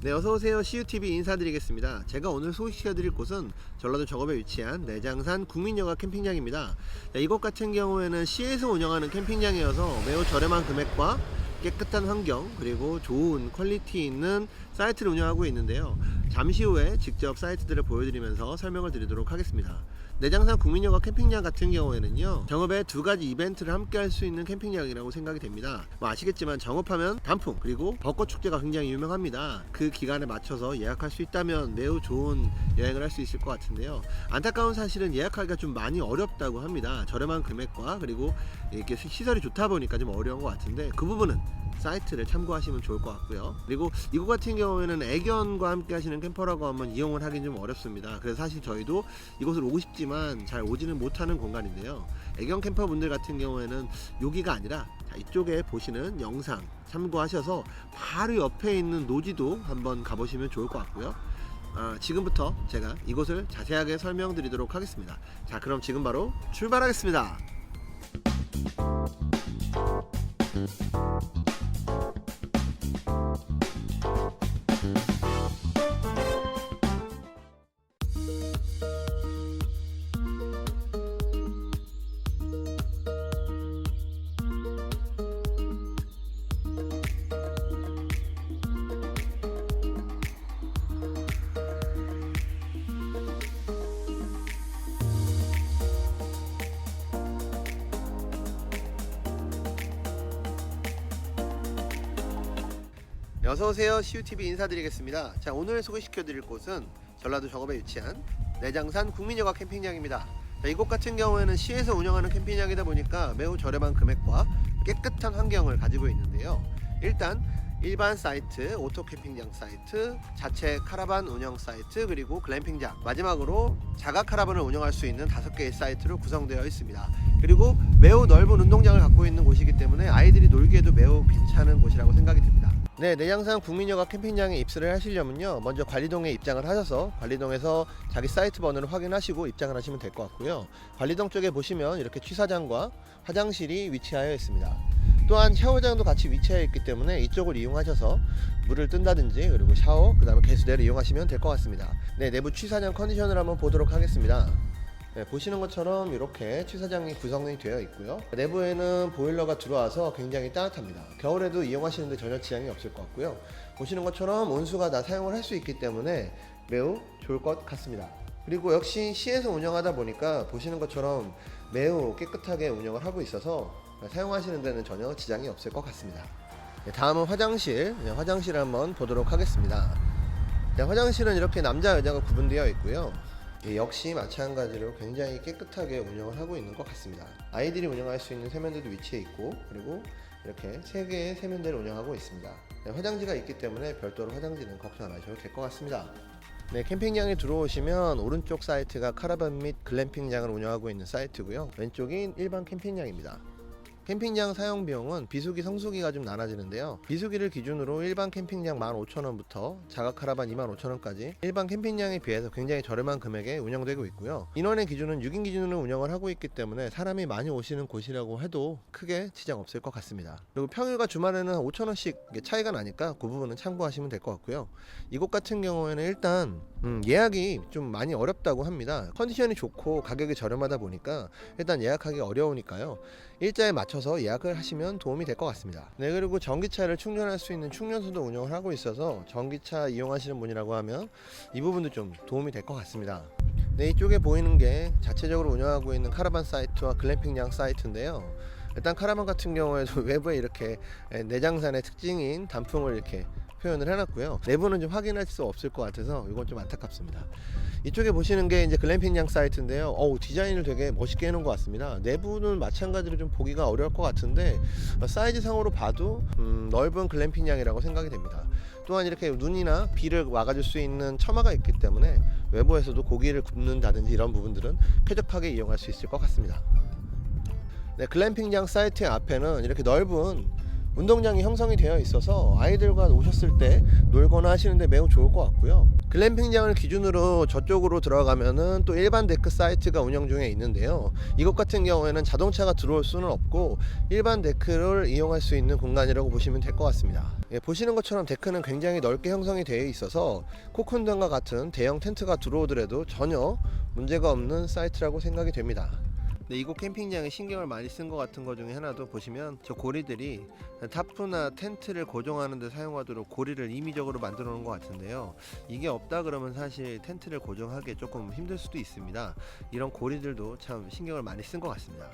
네, 어서오세요. CUTV 인사드리겠습니다. 제가 오늘 소개시켜드릴 곳은 전라도 정읍에 위치한 내장산 국민여가 캠핑장입니다. 네, 이곳 같은 경우에는 시에서 운영하는 캠핑장이어서 매우 저렴한 금액과 깨끗한 환경 그리고 좋은 퀄리티 있는 사이트를 운영하고 있는데요. 잠시 후에 직접 사이트들을 보여드리면서 설명을 드리도록 하겠습니다. 내장산 국민여가 캠핑장 같은 경우에는요, 정읍에 두 가지 이벤트를 함께 할 수 있는 캠핑장이라고 생각이 됩니다. 아시겠지만 정읍하면 단풍 그리고 벚꽃 축제가 굉장히 유명합니다. 그 기간에 맞춰서 예약할 수 있다면 매우 좋은 여행을 할 수 있을 것 같은데요. 안타까운 사실은 예약하기가 좀 많이 어렵다고 합니다. 저렴한 금액과 그리고 이렇게 시설이 좋다 보니까 좀 어려운 것 같은데, 그 부분은 사이트를 참고하시면 좋을 것 같고요. 그리고 이곳 같은 경우에는 애견과 함께 하시는 캠퍼라고 하면 이용을 하긴 좀 어렵습니다. 그래서 사실 저희도 이곳을 오고 싶지만 잘 오지는 못하는 공간인데요. 애견 캠퍼 분들 같은 경우에는 여기가 아니라 이쪽에 보시는 영상 참고하셔서 바로 옆에 있는 노지도 한번 가보시면 좋을 것 같고요. 지금부터 제가 이곳을 자세하게 설명드리도록 하겠습니다. 자, 그럼 지금 바로 출발하겠습니다. 어서오세요. CUTV 인사드리겠습니다. 자, 오늘 소개시켜드릴 곳은 전라도 정읍에 위치한 내장산 국민여가 캠핑장입니다. 자, 이곳 같은 경우에는 시에서 운영하는 캠핑장이다 보니까 매우 저렴한 금액과 깨끗한 환경을 가지고 있는데요. 일단 일반 사이트, 오토 캠핑장 사이트, 자체 카라반 운영 사이트, 그리고 글램핑장, 마지막으로 자가 카라반을 운영할 수 있는 5개의 사이트로 구성되어 있습니다. 그리고 매우 넓은 운동장을 갖고 있는 곳이기 때문에 아이들이 놀기에도 매우 괜찮은 곳이라고 생각이 됩니다. 네, 내장산 국민여가 캠핑장에 입소를 하시려면요, 먼저 관리동에 입장을 하셔서 관리동에서 자기 사이트 번호를 확인하시고 입장을 하시면 될 것 같고요. 관리동 쪽에 보시면 이렇게 취사장과 화장실이 위치하여 있습니다. 또한 샤워장도 같이 위치하여 있기 때문에 이쪽을 이용하셔서 물을 뜬다든지, 그리고 샤워, 그 다음에 개수대를 이용하시면 될 것 같습니다. 네, 내부 취사장 컨디션을 한번 보도록 하겠습니다. 네, 보시는 것처럼 이렇게 취사장이 구성이 되어 있고요. 내부에는 보일러가 들어와서 굉장히 따뜻합니다. 겨울에도 이용하시는데 전혀 지장이 없을 것 같고요. 보시는 것처럼 온수가 다 사용을 할 수 있기 때문에 매우 좋을 것 같습니다. 그리고 역시 시에서 운영하다 보니까 보시는 것처럼 매우 깨끗하게 운영을 하고 있어서 사용하시는 데는 전혀 지장이 없을 것 같습니다. 네, 다음은 화장실. 네, 화장실을 한번 보도록 하겠습니다. 네, 화장실은 이렇게 남자 여자가 구분되어 있고요. 역시 마찬가지로 굉장히 깨끗하게 운영을 하고 있는 것 같습니다. 아이들이 운영할 수 있는 세면대도 위치해 있고, 그리고 이렇게 3개의 세면대를 운영하고 있습니다. 네, 화장지가 있기 때문에 별도로 화장지는 걱정 안 하셔도 될 것 같습니다. 네, 캠핑장에 들어오시면 오른쪽 사이트가 카라반 및 글램핑장을 운영하고 있는 사이트고요. 왼쪽인 일반 캠핑장입니다. 캠핑장 사용 비용은 비수기, 성수기가 좀 나눠지는데요. 비수기를 기준으로 일반 캠핑장 15,000원부터 자가 카라반 25,000원까지 일반 캠핑장에 비해서 굉장히 저렴한 금액에 운영되고 있고요. 인원의 기준은 6인 기준으로 운영을 하고 있기 때문에 사람이 많이 오시는 곳이라고 해도 크게 지장 없을 것 같습니다. 그리고 평일과 주말에는 5,000원씩 차이가 나니까 그 부분은 참고하시면 될 것 같고요. 이곳 같은 경우에는 일단 예약이 좀 많이 어렵다고 합니다. 컨디션이 좋고 가격이 저렴하다 보니까 일단 예약하기 어려우니까요, 일자에 맞춰서 예약을 하시면 도움이 될 것 같습니다. 네, 그리고 전기차를 충전할 수 있는 충전소도 운영을 하고 있어서 전기차 이용하시는 분이라고 하면 이 부분도 좀 도움이 될 것 같습니다. 네, 이쪽에 보이는 게 자체적으로 운영하고 있는 카라반 사이트와 글램핑장 사이트인데요. 일단 카라반 같은 경우에도 외부에 이렇게 내장산의 특징인 단풍을 이렇게 표현을 해놨고요. 내부는 좀 확인할 수 없을 것 같아서 이건 좀 안타깝습니다. 이쪽에 보시는 게 이제 글램핑장 사이트인데요. 디자인을 되게 멋있게 해놓은 것 같습니다. 내부는 마찬가지로 좀 보기가 어려울 것 같은데 사이즈 상으로 봐도 넓은 글램핑장이라고 생각이 됩니다. 또한 이렇게 눈이나 비를 막아줄 수 있는 처마가 있기 때문에 외부에서도 고기를 굽는다든지 이런 부분들은 쾌적하게 이용할 수 있을 것 같습니다. 네, 글램핑장 사이트의 앞에는 이렇게 넓은 운동장이 형성이 되어 있어서 아이들과 오셨을 때 놀거나 하시는데 매우 좋을 것 같고요. 글램핑장을 기준으로 저쪽으로 들어가면은 또 일반 데크 사이트가 운영 중에 있는데요. 이곳 같은 경우에는 자동차가 들어올 수는 없고 일반 데크를 이용할 수 있는 공간이라고 보시면 될 것 같습니다. 보시는 것처럼 데크는 굉장히 넓게 형성이 되어 있어서 코쿤단과 같은 대형 텐트가 들어오더라도 전혀 문제가 없는 사이트라고 생각이 됩니다. 이곳 캠핑장에 신경을 많이 쓴 것 같은 것 중에 하나도 보시면 저 고리들이 타프나 텐트를 고정하는 데 사용하도록 고리를 임의적으로 만들어 놓은 것 같은데요. 이게 없다 그러면 사실 텐트를 고정하기 조금 힘들 수도 있습니다. 이런 고리들도 참 신경을 많이 쓴 것 같습니다.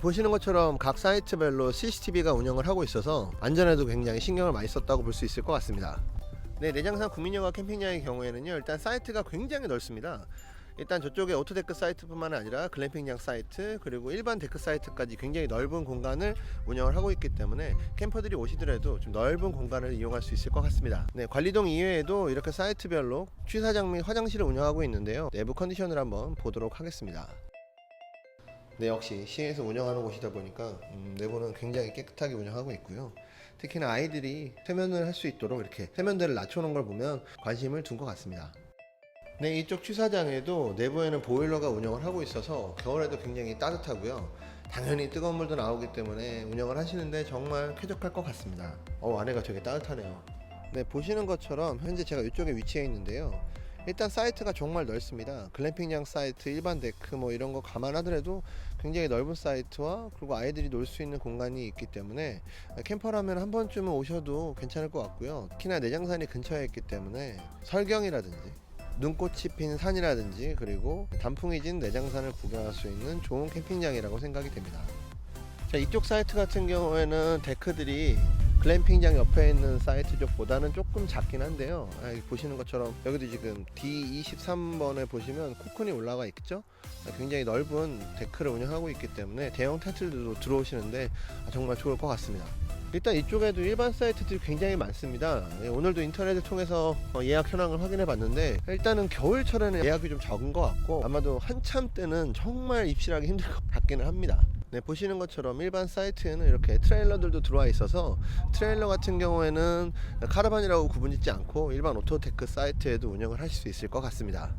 보시는 것처럼 각 사이트별로 CCTV가 운영을 하고 있어서 안전에도 굉장히 신경을 많이 썼다고 볼 수 있을 것 같습니다. 내장산 국민여가 캠핑장의 경우에는요, 일단 사이트가 굉장히 넓습니다. 일단 저쪽에 오토데크 사이트뿐만 아니라 글램핑장 사이트 그리고 일반 데크 사이트까지 굉장히 넓은 공간을 운영을 하고 있기 때문에 캠퍼들이 오시더라도 좀 넓은 공간을 이용할 수 있을 것 같습니다. 관리동 이외에도 이렇게 사이트별로 취사장 및 화장실을 운영하고 있는데요. 내부 컨디션을 한번 보도록 하겠습니다. 역시 시에서 운영하는 곳이다 보니까 내부는 굉장히 깨끗하게 운영하고 있고요. 특히나 아이들이 세면을 할 수 있도록 이렇게 세면대를 낮춰놓은 걸 보면 관심을 둔 것 같습니다. 이쪽 취사장에도 내부에는 보일러가 운영을 하고 있어서 겨울에도 굉장히 따뜻하고요. 당연히 뜨거운 물도 나오기 때문에 운영을 하시는데 정말 쾌적할 것 같습니다. 안에가 되게 따뜻하네요. 보시는 것처럼 현재 제가 이쪽에 위치해 있는데요. 일단 사이트가 정말 넓습니다. 글램핑장 사이트, 일반 데크 이런 거 감안하더라도 굉장히 넓은 사이트와 그리고 아이들이 놀 수 있는 공간이 있기 때문에 캠퍼라면 한 번쯤은 오셔도 괜찮을 것 같고요. 특히나 내장산이 근처에 있기 때문에 설경이라든지 눈꽃이 핀 산이라든지 그리고 단풍이 진 내장산을 구경할 수 있는 좋은 캠핑장이라고 생각이 됩니다. 이쪽 사이트 같은 경우에는 데크들이 글램핑장 옆에 있는 사이트 쪽보다는 조금 작긴 한데요. 보시는 것처럼 여기도 지금 D23번에 보시면 코쿤이 올라가 있죠. 굉장히 넓은 데크를 운영하고 있기 때문에 대형 텐트들도 들어오시는데 정말 좋을 것 같습니다. 일단 이쪽에도 일반 사이트들이 굉장히 많습니다. 오늘도 인터넷을 통해서 예약 현황을 확인해 봤는데 일단은 겨울철에는 예약이 좀 적은 것 같고 아마도 한참 때는 정말 입실하기 힘들 것 같기는 합니다. 보시는 것처럼 일반 사이트에는 이렇게 트레일러들도 들어와 있어서 트레일러 같은 경우에는 카라반이라고 구분짓지 않고 일반 오토테크 사이트에도 운영을 하실 수 있을 것 같습니다.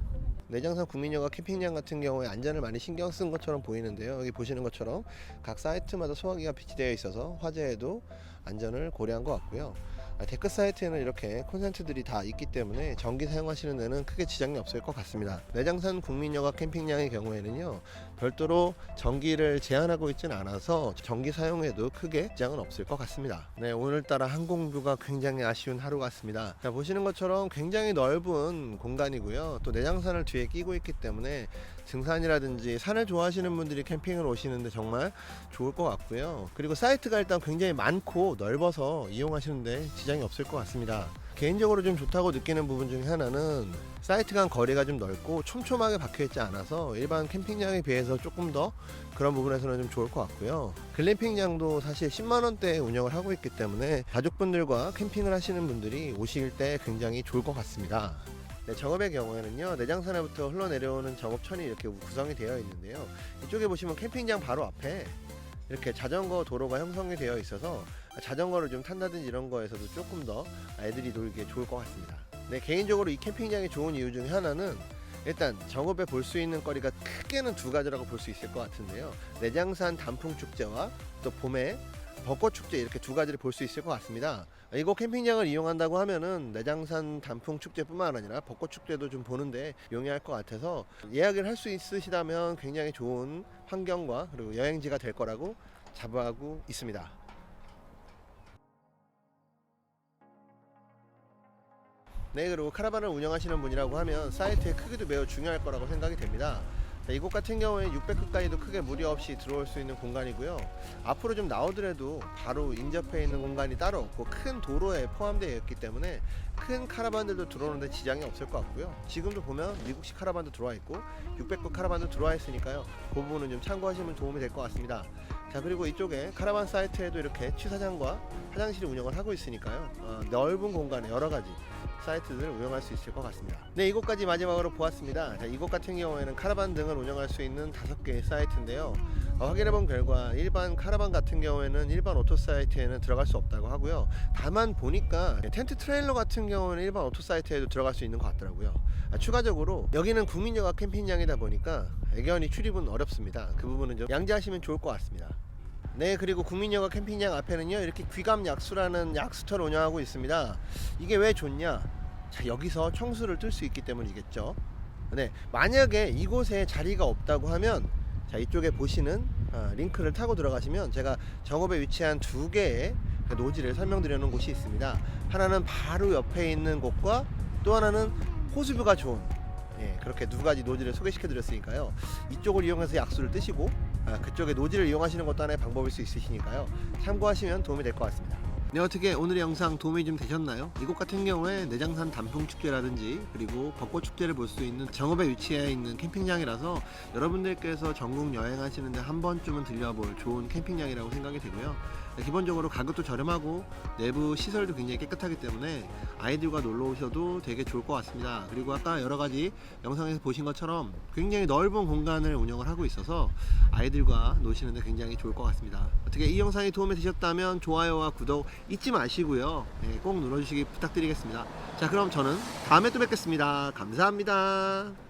내장산 국민여가 캠핑장 같은 경우에 안전을 많이 신경 쓴 것처럼 보이는데요. 여기 보시는 것처럼 각 사이트마다 소화기가 비치되어 있어서 화재에도 안전을 고려한 것 같고요. 데크 사이트에는 이렇게 콘센트들이 다 있기 때문에 전기 사용하시는 데는 크게 지장이 없을 것 같습니다. 내장산 국민여가 캠핑장의 경우에는요, 별도로 전기를 제한하고 있지는 않아서 전기 사용에도 크게 지장은 없을 것 같습니다. 오늘따라 항공뷰가 굉장히 아쉬운 하루 같습니다. 보시는 것처럼 굉장히 넓은 공간이고요. 또 내장산을 뒤에 끼고 있기 때문에 등산이라든지 산을 좋아하시는 분들이 캠핑을 오시는데 정말 좋을 것 같고요. 그리고 사이트가 일단 굉장히 많고 넓어서 이용하시는데 지장이 없을 것 같습니다. 개인적으로 좀 좋다고 느끼는 부분 중에 하나는 사이트 간 거리가 좀 넓고 촘촘하게 박혀있지 않아서 일반 캠핑장에 비해서 조금 더 그런 부분에서는 좀 좋을 것 같고요. 글램핑장도 사실 10만원대에 운영을 하고 있기 때문에 가족분들과 캠핑을 하시는 분들이 오실 때 굉장히 좋을 것 같습니다. 정읍의 경우에는요, 내장산에부터 흘러내려오는 정읍천이 이렇게 구성이 되어 있는데요. 이쪽에 보시면 캠핑장 바로 앞에 이렇게 자전거 도로가 형성이 되어 있어서 자전거를 좀 탄다든지 이런 거에서도 조금 더 아이들이 놀기에 좋을 것 같습니다. 개인적으로 이 캠핑장이 좋은 이유 중에 하나는 일단 정읍에 볼 수 있는 거리가 크게는 두 가지라고 볼 수 있을 것 같은데요. 내장산 단풍축제와 또 봄에 벚꽃축제 이렇게 두 가지를 볼 수 있을 것 같습니다. 이곳 캠핑장을 이용한다고 하면은 내장산 단풍축제뿐만 아니라 벚꽃축제도 좀 보는데 용이할 것 같아서 예약을 할 수 있으시다면 굉장히 좋은 환경과 그리고 여행지가 될 거라고 자부하고 있습니다. 그리고 카라반을 운영하시는 분이라고 하면 사이트의 크기도 매우 중요할 거라고 생각이 됩니다. 이곳 같은 경우에 600가까이도 크게 무리 없이 들어올 수 있는 공간이고요. 앞으로 좀 나오더라도 바로 인접해 있는 공간이 따로 없고 큰 도로에 포함되어 있기 때문에 큰 카라반들도 들어오는데 지장이 없을 것 같고요. 지금도 보면 미국식 카라반도 들어와 있고 600급 카라반도 들어와 있으니까요. 그 부분은 좀 참고하시면 도움이 될 것 같습니다. 그리고 이쪽에 카라반 사이트에도 이렇게 취사장과 화장실이 운영을 하고 있으니까요. 넓은 공간에 여러 가지 사이트들을 운영할 수 있을 것 같습니다. 네, 이곳까지 마지막으로 보았습니다. 자, 이곳 같은 경우에는 카라반 등을 운영할 수 있는 5개의 사이트인데요. 확인해본 결과 일반 카라반 같은 경우에는 일반 오토 사이트에는 들어갈 수 없다고 하고요. 다만 보니까 텐트 트레일러 같은 경우는 일반 오토 사이트에도 들어갈 수 있는 것 같더라고요. 추가적으로 여기는 국민여가 캠핑장이다 보니까 애견이 출입은 어렵습니다. 그 부분은 좀 양지하시면 좋을 것 같습니다. 네, 그리고 국민여가 캠핑장 앞에는요 이렇게 귀감 약수라는 약수터를 운영하고 있습니다. 이게 왜 좋냐? 자, 여기서 청수를 뜰 수 있기 때문이겠죠. 네, 만약에 이곳에 자리가 없다고 하면 자, 이쪽에 보시는 링크를 타고 들어가시면 제가 정읍에 위치한 2개의 노지를 설명드려 놓은 곳이 있습니다. 하나는 바로 옆에 있는 곳과 또 하나는 호수뷰가 좋은, 그렇게 2가지 노지를 소개시켜 드렸으니까요. 이쪽을 이용해서 약수를 뜨시고 그쪽에 노지를 이용하시는 것도 하나의 방법일 수 있으시니까요. 참고하시면 도움이 될 것 같습니다. 네, 어떻게 오늘의 영상 도움이 좀 되셨나요? 이곳 같은 경우에 내장산 단풍축제라든지 그리고 벚꽃축제를 볼 수 있는 정읍에 위치해 있는 캠핑장이라서 여러분들께서 전국 여행하시는데 한 번쯤은 들려볼 좋은 캠핑장이라고 생각이 되고요. 기본적으로 가격도 저렴하고 내부 시설도 굉장히 깨끗하기 때문에 아이들과 놀러 오셔도 되게 좋을 것 같습니다. 그리고 아까 여러가지 영상에서 보신 것처럼 굉장히 넓은 공간을 운영을 하고 있어서 아이들과 노시는데 굉장히 좋을 것 같습니다. 어떻게 이 영상이 도움이 되셨다면 좋아요와 구독 잊지 마시고요. 꼭 눌러주시기 부탁드리겠습니다. 자, 그럼 저는 다음에 또 뵙겠습니다. 감사합니다.